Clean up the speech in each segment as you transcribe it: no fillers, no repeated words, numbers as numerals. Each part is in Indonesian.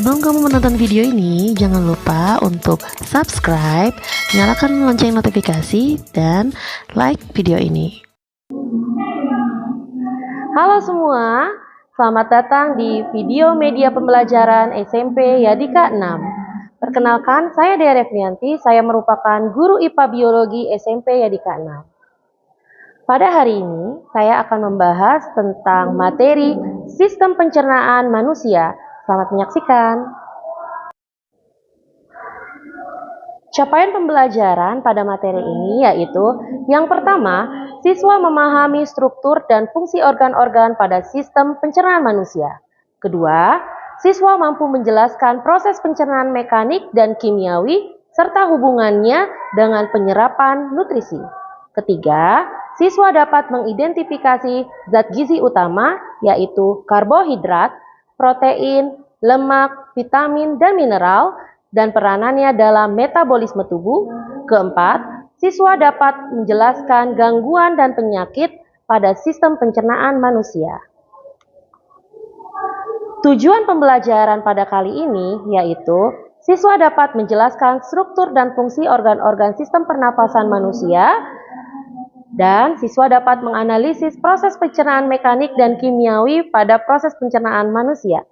Sebelum kamu menonton video ini, jangan lupa untuk subscribe, nyalakan lonceng notifikasi, dan like video ini. Halo semua, selamat datang di video media pembelajaran SMP Yadika 6. Perkenalkan, saya Dea Revnianti, saya merupakan guru IPA Biologi SMP Yadika 6. Pada hari ini, saya akan membahas tentang materi sistem pencernaan manusia. Selamat menyaksikan. Capaian pembelajaran pada materi ini yaitu yang pertama, siswa memahami struktur dan fungsi organ-organ pada sistem pencernaan manusia. Kedua, siswa mampu menjelaskan proses pencernaan mekanik dan kimiawi serta hubungannya dengan penyerapan nutrisi. Ketiga, siswa dapat mengidentifikasi zat gizi utama yaitu karbohidrat, protein, lemak, vitamin, dan mineral, dan peranannya dalam metabolisme tubuh. Keempat, siswa dapat menjelaskan gangguan dan penyakit pada sistem pencernaan manusia. Tujuan pembelajaran pada kali ini yaitu siswa dapat menjelaskan struktur dan fungsi organ-organ sistem pernapasan manusia, dan siswa dapat menganalisis proses pencernaan mekanik dan kimiawi pada proses pencernaan manusia.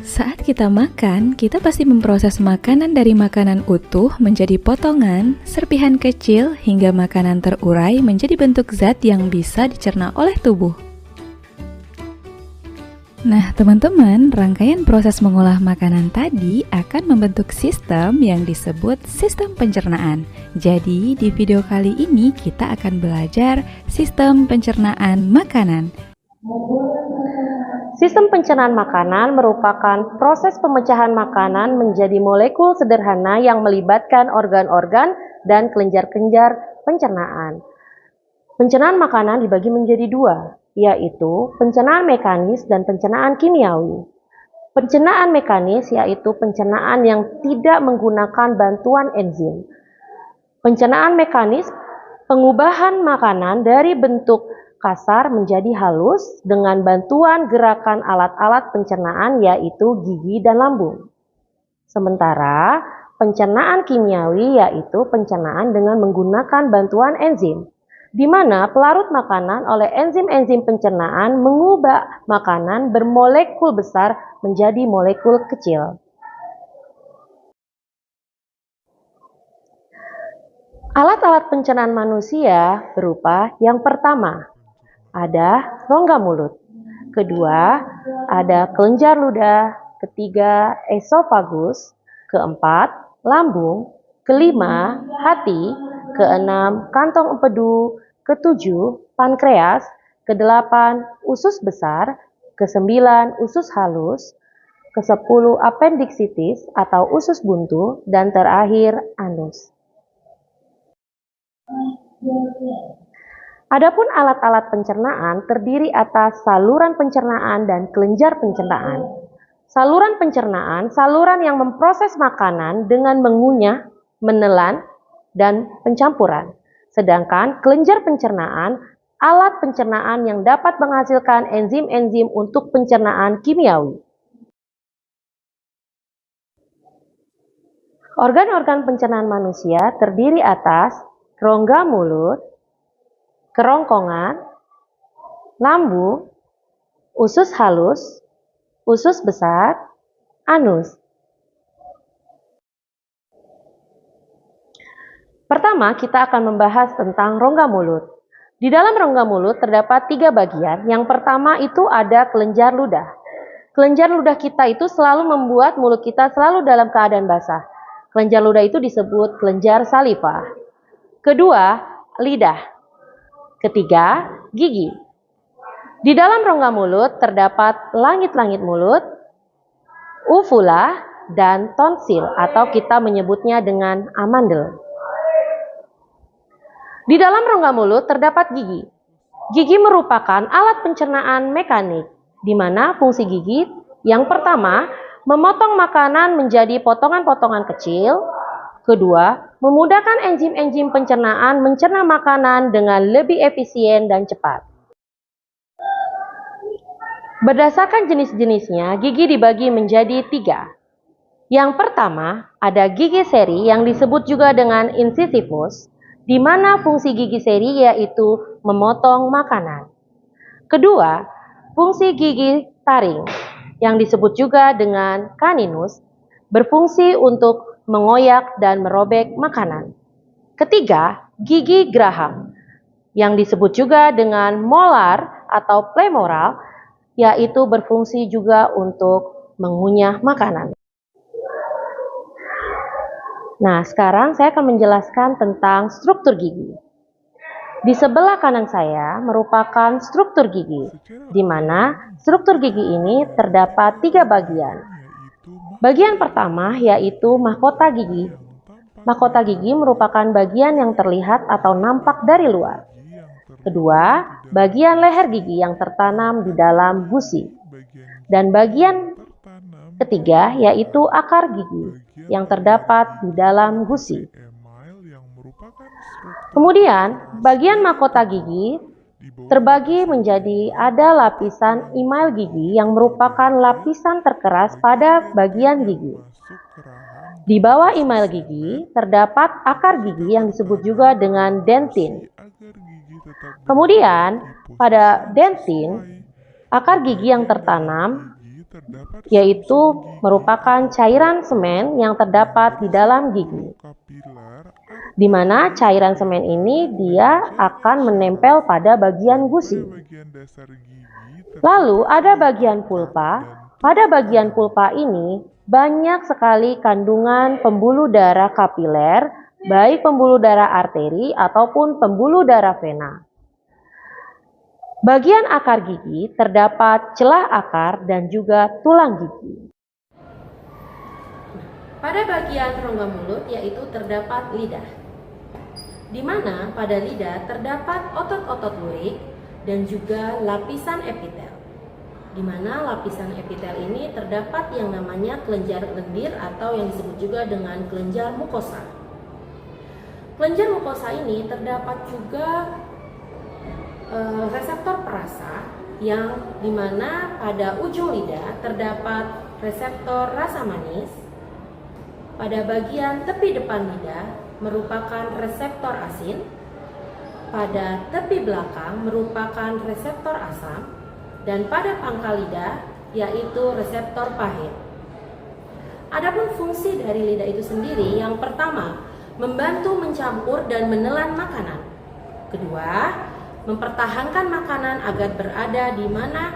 Saat kita makan, kita pasti memproses makanan dari makanan utuh menjadi potongan, serpihan kecil, hingga makanan terurai menjadi bentuk zat yang bisa dicerna oleh tubuh. Nah, teman-teman, rangkaian proses mengolah makanan tadi akan membentuk sistem yang disebut sistem pencernaan. Jadi, di video kali ini kita akan belajar sistem pencernaan makanan. Sistem pencernaan makanan merupakan proses pemecahan makanan menjadi molekul sederhana yang melibatkan organ-organ dan kelenjar-kelenjar pencernaan. Pencernaan makanan dibagi menjadi dua, yaitu pencernaan mekanis dan pencernaan kimiawi. Pencernaan mekanis yaitu pencernaan yang tidak menggunakan bantuan enzim. Pencernaan mekanis, pengubahan makanan dari bentuk kasar menjadi halus dengan bantuan gerakan alat-alat pencernaan yaitu gigi dan lambung. Sementara pencernaan kimiawi yaitu pencernaan dengan menggunakan bantuan enzim, di mana pelarut makanan oleh enzim-enzim pencernaan mengubah makanan bermolekul besar menjadi molekul kecil. Alat-alat pencernaan manusia berupa yang pertama, ada rongga mulut. Kedua, ada kelenjar ludah. Ketiga, esofagus. Keempat, lambung. Kelima, hati. Keenam, kantong empedu. Ketujuh, pankreas. Kedelapan, usus besar. Kesembilan, usus halus. Kesepuluh, apendiksitis atau usus buntu. Dan terakhir, anus. Adapun alat-alat pencernaan terdiri atas saluran pencernaan dan kelenjar pencernaan. Saluran pencernaan, saluran yang memproses makanan dengan mengunyah, menelan, dan pencampuran. Sedangkan kelenjar pencernaan, alat pencernaan yang dapat menghasilkan enzim-enzim untuk pencernaan kimiawi. Organ-organ pencernaan manusia terdiri atas rongga mulut, kerongkongan, lambung, usus halus, usus besar, anus. Pertama, kita akan membahas tentang rongga mulut. Di dalam rongga mulut terdapat 3 bagian. Yang pertama itu ada kelenjar ludah. Kelenjar ludah kita itu selalu membuat mulut kita selalu dalam keadaan basah. Kelenjar ludah itu disebut kelenjar saliva. Kedua, lidah. Ketiga, gigi. Di dalam rongga mulut terdapat langit-langit mulut, uvula, dan tonsil atau kita menyebutnya dengan amandel. Di dalam rongga mulut terdapat gigi. Gigi merupakan alat pencernaan mekanik, di mana fungsi gigi yang pertama, memotong makanan menjadi potongan-potongan kecil. Kedua, memudahkan enzim-enzim pencernaan mencerna makanan dengan lebih efisien dan cepat. Berdasarkan jenis-jenisnya, gigi dibagi menjadi 3. Yang pertama, ada gigi seri yang disebut juga dengan incisivus, di mana fungsi gigi seri yaitu memotong makanan. Kedua, fungsi gigi taring yang disebut juga dengan caninus, berfungsi untuk mengoyak dan merobek makanan. Ketiga, gigi geraham yang disebut juga dengan molar atau premolar, yaitu berfungsi juga untuk mengunyah makanan. Nah, sekarang saya akan menjelaskan tentang struktur gigi. Di sebelah kanan saya merupakan struktur gigi, di mana struktur gigi ini terdapat 3 bagian. Bagian pertama yaitu mahkota gigi. Mahkota gigi merupakan bagian yang terlihat atau nampak dari luar. Kedua, bagian leher gigi yang tertanam di dalam gusi. Dan bagian ketiga yaitu akar gigi yang terdapat di dalam gusi. Kemudian, bagian mahkota gigi terbagi menjadi ada lapisan email gigi yang merupakan lapisan terkeras pada bagian gigi. Di bawah email gigi terdapat akar gigi yang disebut juga dengan dentin. Kemudian, pada dentin, akar gigi yang tertanam yaitu merupakan cairan semen yang terdapat di dalam gigi. Di mana cairan semen ini dia akan menempel pada bagian gusi. Lalu ada bagian pulpa. Pada bagian pulpa ini banyak sekali kandungan pembuluh darah kapiler, baik pembuluh darah arteri ataupun pembuluh darah vena. Bagian akar gigi terdapat celah akar dan juga tulang gigi. Pada bagian rongga mulut yaitu terdapat lidah, di mana pada lidah terdapat otot-otot lurik dan juga lapisan epitel, di mana lapisan epitel ini terdapat yang namanya kelenjar lendir atau yang disebut juga dengan kelenjar mukosa. Kelenjar mukosa ini terdapat juga reseptor perasa yang dimana pada ujung lidah terdapat reseptor rasa manis. Pada bagian tepi depan lidah merupakan reseptor asin, pada tepi belakang merupakan reseptor asam, dan pada pangkal lidah yaitu reseptor pahit. Adapun fungsi dari lidah itu sendiri, yang pertama, membantu mencampur dan menelan makanan. Kedua, mempertahankan makanan agar berada di mana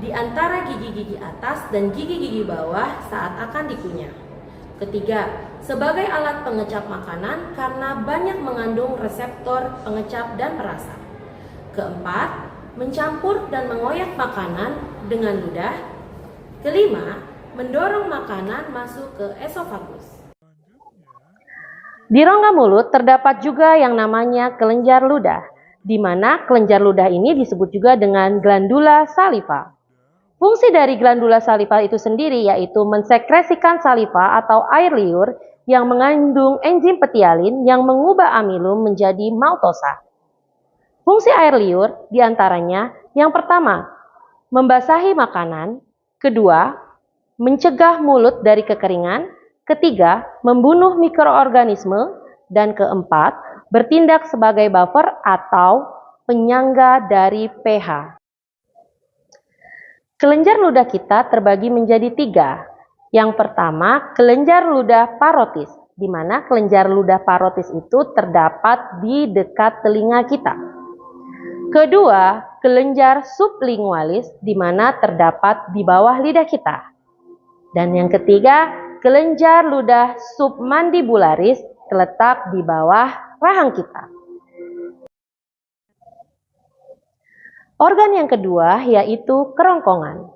di antara gigi-gigi atas dan gigi-gigi bawah saat akan dikunyah. Ketiga, sebagai alat pengecap makanan karena banyak mengandung reseptor pengecap dan perasa. Keempat, mencampur dan mengoyak makanan dengan ludah. Kelima, mendorong makanan masuk ke esofagus. Di rongga mulut terdapat juga yang namanya kelenjar ludah, di mana kelenjar ludah ini disebut juga dengan glandula saliva. Fungsi dari glandula saliva itu sendiri yaitu mensekresikan saliva atau air liur yang mengandung enzim petialin yang mengubah amilum menjadi maltosa. Fungsi air liur diantaranya yang pertama, membasahi makanan. Kedua, mencegah mulut dari kekeringan. Ketiga, membunuh mikroorganisme. Dan keempat, bertindak sebagai buffer atau penyangga dari pH. Kelenjar ludah kita terbagi menjadi 3. Yang pertama, kelenjar ludah parotis, di mana kelenjar ludah parotis itu terdapat di dekat telinga kita. Kedua, kelenjar sublingualis, di mana terdapat di bawah lidah kita. Dan yang ketiga, kelenjar ludah submandibularis, terletak di bawah rahang kita. Organ yang kedua yaitu kerongkongan.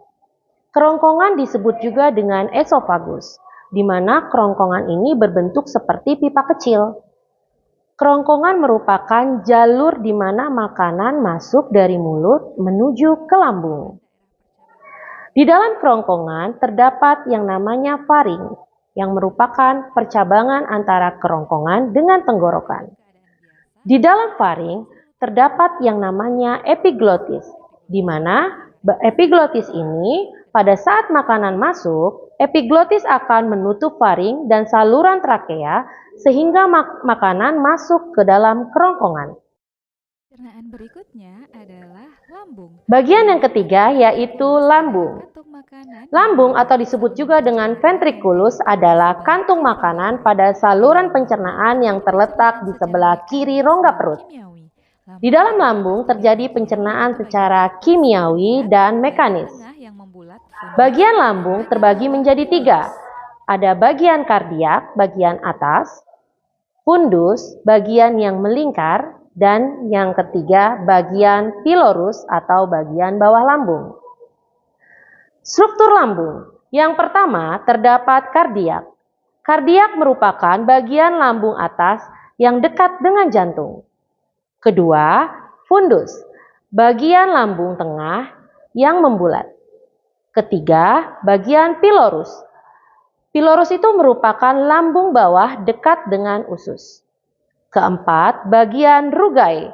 Kerongkongan disebut juga dengan esofagus, di mana kerongkongan ini berbentuk seperti pipa kecil. Kerongkongan merupakan jalur di mana makanan masuk dari mulut menuju ke lambung. Di dalam kerongkongan terdapat yang namanya faring, yang merupakan percabangan antara kerongkongan dengan tenggorokan. Di dalam faring terdapat yang namanya epiglotis, di mana epiglotis ini pada saat makanan masuk, epiglotis akan menutup faring dan saluran trakea sehingga makanan masuk ke dalam kerongkongan. Pencernaan berikutnya adalah lambung. Bagian yang ketiga yaitu lambung. Lambung atau disebut juga dengan ventriculus adalah kantung makanan pada saluran pencernaan yang terletak di sebelah kiri rongga perut. Di dalam lambung terjadi pencernaan secara kimiawi dan mekanis. Bagian lambung terbagi menjadi 3. Ada bagian kardiak, bagian atas, fundus, bagian yang melingkar, dan yang ketiga bagian pilorus atau bagian bawah lambung. Struktur lambung. Yang pertama terdapat kardiak. Kardiak merupakan bagian lambung atas yang dekat dengan jantung. Kedua, fundus. Bagian lambung tengah yang membulat. Ketiga, bagian pilorus. Pilorus itu merupakan lambung bawah dekat dengan usus. Keempat, bagian rugae.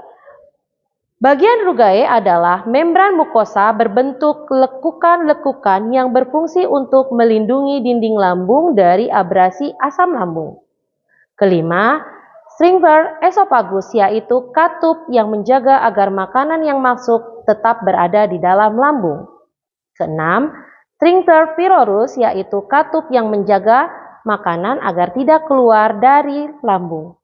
Bagian rugae adalah membran mukosa berbentuk lekukan-lekukan yang berfungsi untuk melindungi dinding lambung dari abrasi asam lambung. Kelima, sphincter esophagus yaitu katup yang menjaga agar makanan yang masuk tetap berada di dalam lambung. Keenam, sphincter pylorus yaitu katup yang menjaga makanan agar tidak keluar dari lambung.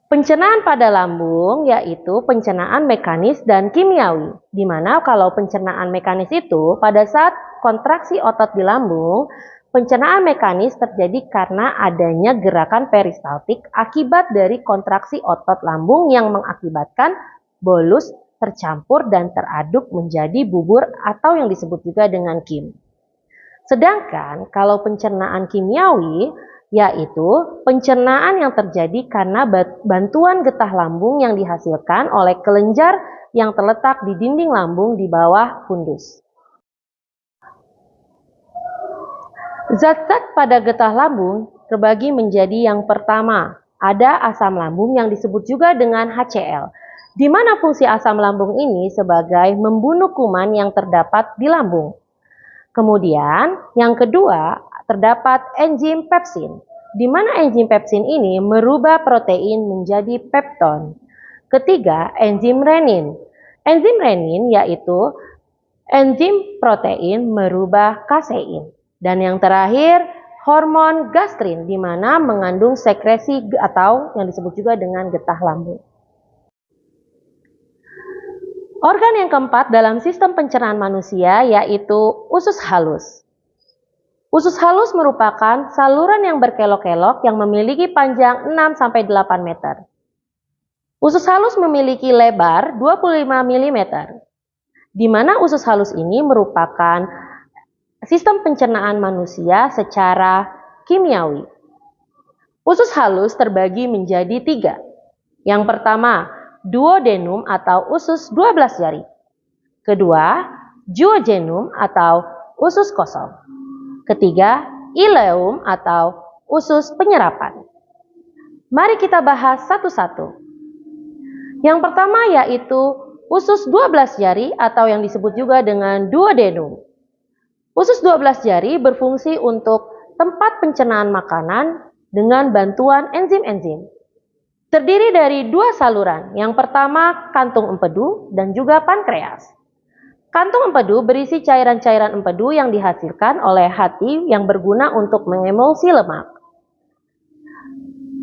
Pencernaan pada lambung yaitu pencernaan mekanis dan kimiawi, di mana kalau pencernaan mekanis itu pada saat kontraksi otot di lambung, pencernaan mekanis terjadi karena adanya gerakan peristaltik akibat dari kontraksi otot lambung yang mengakibatkan bolus tercampur dan teraduk menjadi bubur atau yang disebut juga dengan kim. Sedangkan kalau pencernaan kimiawi yaitu pencernaan yang terjadi karena bantuan getah lambung yang dihasilkan oleh kelenjar yang terletak di dinding lambung di bawah fundus. Zat-zat pada getah lambung terbagi menjadi yang pertama, ada asam lambung yang disebut juga dengan HCl, di mana fungsi asam lambung ini sebagai membunuh kuman yang terdapat di lambung. Kemudian, yang kedua, terdapat enzim pepsin, di mana enzim pepsin ini merubah protein menjadi pepton. Ketiga, enzim renin. Enzim renin yaitu enzim protein merubah kasein. Dan yang terakhir, hormon gastrin, di mana mengandung sekresi atau yang disebut juga dengan getah lambung. Organ yang keempat dalam sistem pencernaan manusia yaitu usus halus. Usus halus merupakan saluran yang berkelok-kelok yang memiliki panjang 6-8 meter. Usus halus memiliki lebar 25 mm, di mana usus halus ini merupakan sistem pencernaan manusia secara kimiawi. Usus halus terbagi menjadi 3. Yang pertama, duodenum atau usus 12 jari. Kedua, duodenum atau usus kosong. Ketiga, ileum atau usus penyerapan. Mari kita bahas satu-satu. Yang pertama yaitu usus 12 jari atau yang disebut juga dengan duodenum. Usus 12 jari berfungsi untuk tempat pencernaan makanan dengan bantuan enzim-enzim. Terdiri dari 2 saluran, yang pertama kantung empedu dan juga pankreas. Kantung empedu berisi cairan-cairan empedu yang dihasilkan oleh hati yang berguna untuk mengemulsi lemak.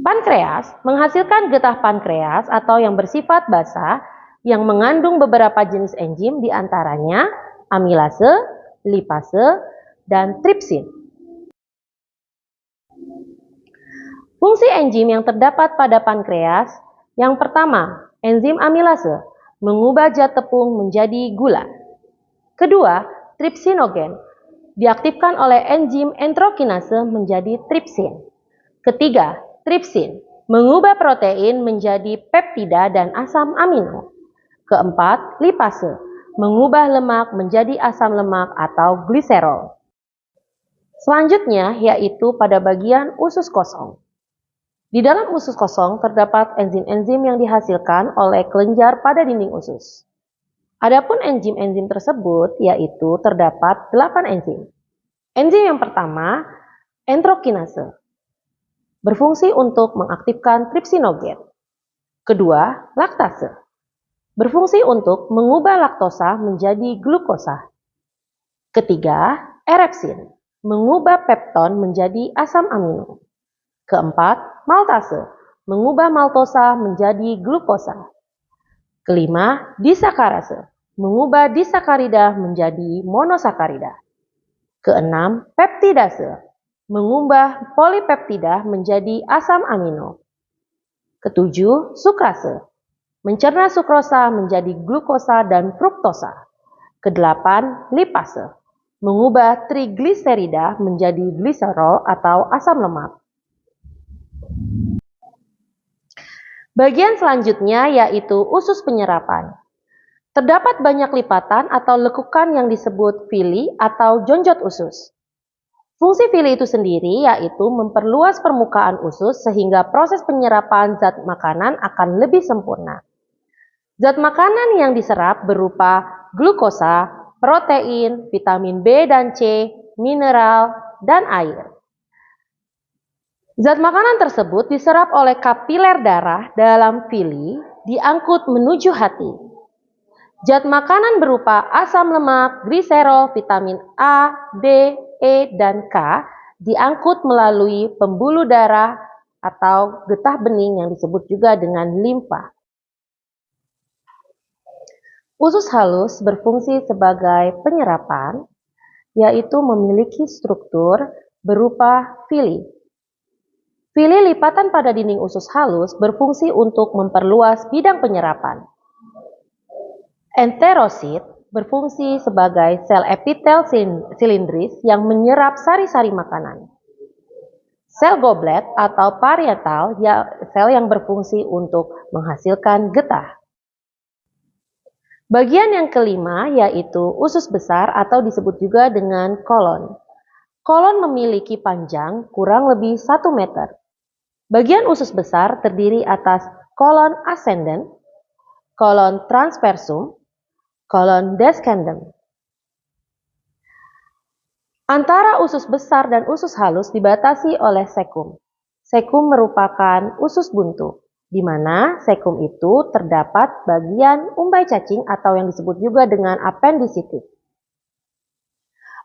Pankreas menghasilkan getah pankreas atau yang bersifat basa yang mengandung beberapa jenis enzim diantaranya amilase, lipase, dan tripsin. Fungsi enzim yang terdapat pada pankreas, yang pertama, enzim amilase, mengubah zat tepung menjadi gula. Kedua, tripsinogen, diaktifkan oleh enzim enterokinase menjadi tripsin. Ketiga, tripsin, mengubah protein menjadi peptida dan asam amino. Keempat, lipase, mengubah lemak menjadi asam lemak atau gliserol. Selanjutnya yaitu pada bagian usus kosong. Di dalam usus kosong terdapat enzim-enzim yang dihasilkan oleh kelenjar pada dinding usus. Adapun enzim-enzim tersebut yaitu terdapat 8 enzim. Enzim yang pertama, enterokinase, berfungsi untuk mengaktifkan tripsinogen. Kedua, laktase, berfungsi untuk mengubah laktosa menjadi glukosa. Ketiga, erepsin, mengubah pepton menjadi asam amino. Keempat, maltase, mengubah maltosa menjadi glukosa. Kelima, disakarase, mengubah disakarida menjadi monosakarida. Keenam, peptidase, mengubah polipeptida menjadi asam amino. Ketujuh, sukrase, mencerna sukrosa menjadi glukosa dan fruktosa. Kedelapan, lipase, mengubah trigliserida menjadi gliserol atau asam lemak. Bagian selanjutnya yaitu usus penyerapan. Terdapat banyak lipatan atau lekukan yang disebut villi atau jonjot usus. Fungsi villi itu sendiri yaitu memperluas permukaan usus sehingga proses penyerapan zat makanan akan lebih sempurna. Zat makanan yang diserap berupa glukosa, protein, vitamin B dan C, mineral, dan air. Zat makanan tersebut diserap oleh kapiler darah dalam villi, diangkut menuju hati. Zat makanan berupa asam lemak, gliserol, vitamin A, D, E, dan K diangkut melalui pembuluh darah atau getah bening yang disebut juga dengan limfa. Usus halus berfungsi sebagai penyerapan, yaitu memiliki struktur berupa villi. Villi lipatan pada dinding usus halus berfungsi untuk memperluas bidang penyerapan. Enterosit berfungsi sebagai sel epitel silindris yang menyerap sari-sari makanan. Sel goblet atau parietal sel yang berfungsi untuk menghasilkan getah. Bagian yang kelima yaitu usus besar atau disebut juga dengan kolon. Kolon memiliki panjang kurang lebih 1 meter. Bagian usus besar terdiri atas kolon ascendent, kolon transversum, kolon descendens. Antara usus besar dan usus halus dibatasi oleh sekum. Sekum merupakan usus buntu, di mana sekum itu terdapat bagian umbai cacing atau yang disebut juga dengan appendicitis.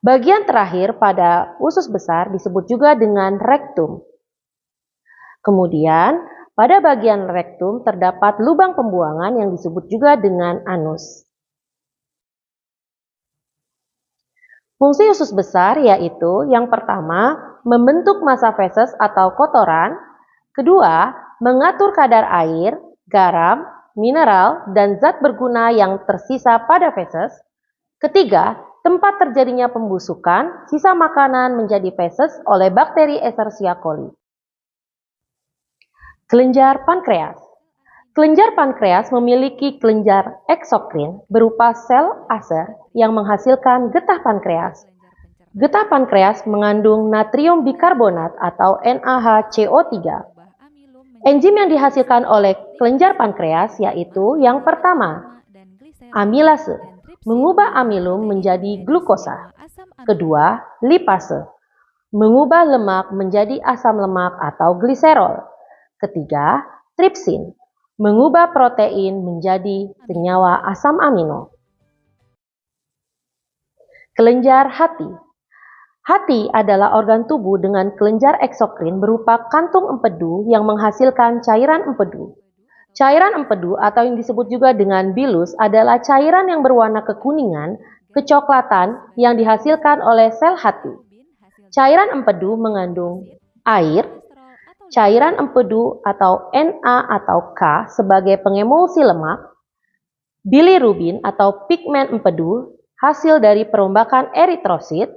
Bagian terakhir pada usus besar disebut juga dengan rektum. Kemudian, pada bagian rektum terdapat lubang pembuangan yang disebut juga dengan anus. Fungsi usus besar yaitu yang pertama, membentuk massa feses atau kotoran, kedua, mengatur kadar air, garam, mineral, dan zat berguna yang tersisa pada feses, ketiga, tempat terjadinya pembusukan, sisa makanan menjadi feses oleh bakteri Escherichia coli. Kelenjar pankreas. Kelenjar pankreas memiliki kelenjar eksokrin berupa sel aser yang menghasilkan getah pankreas. Getah pankreas mengandung natrium bikarbonat atau NaHCO3. Enzim yang dihasilkan oleh kelenjar pankreas yaitu yang pertama, amilase, mengubah amilum menjadi glukosa. Kedua, lipase, mengubah lemak menjadi asam lemak atau gliserol. Ketiga, tripsin, mengubah protein menjadi senyawa asam amino. Kelenjar hati. Hati adalah organ tubuh dengan kelenjar eksokrin berupa kantung empedu yang menghasilkan cairan empedu. Cairan empedu atau yang disebut juga dengan bilus adalah cairan yang berwarna kekuningan, kecoklatan yang dihasilkan oleh sel hati. Cairan empedu mengandung air, cairan empedu atau Na atau K sebagai pengemulsi lemak, bilirubin atau pigmen empedu hasil dari perombakan eritrosit,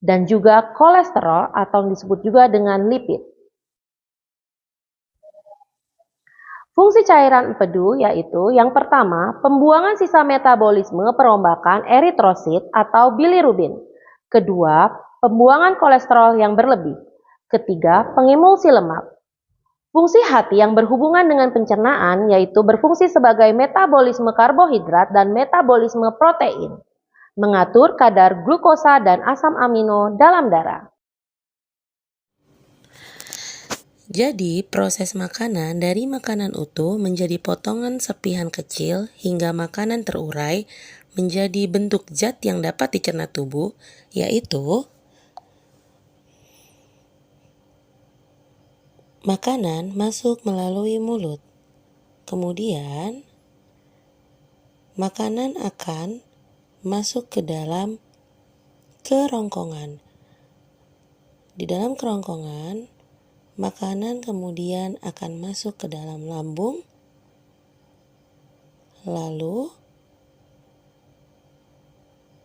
dan juga kolesterol atau disebut juga dengan lipid. Fungsi cairan empedu yaitu yang pertama, pembuangan sisa metabolisme perombakan eritrosit atau bilirubin. Kedua, pembuangan kolesterol yang berlebih. Ketiga, pengemulsi lemak. Fungsi hati yang berhubungan dengan pencernaan yaitu berfungsi sebagai metabolisme karbohidrat dan metabolisme protein, mengatur kadar glukosa dan asam amino dalam darah. Jadi, proses makanan dari makanan utuh menjadi potongan serpihan kecil hingga makanan terurai menjadi bentuk zat yang dapat dicerna tubuh, yaitu makanan masuk melalui mulut. Kemudian, makanan akan masuk ke dalam kerongkongan. Di dalam kerongkongan, makanan kemudian akan masuk ke dalam lambung, lalu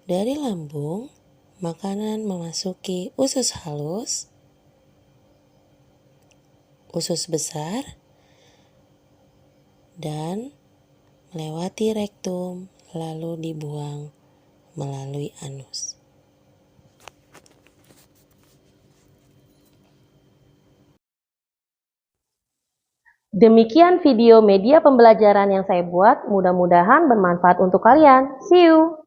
dari lambung, makanan memasuki usus halus, usus besar, dan melewati rektum, lalu dibuang melalui anus. Demikian video media pembelajaran yang saya buat, mudah-mudahan bermanfaat untuk kalian. See you!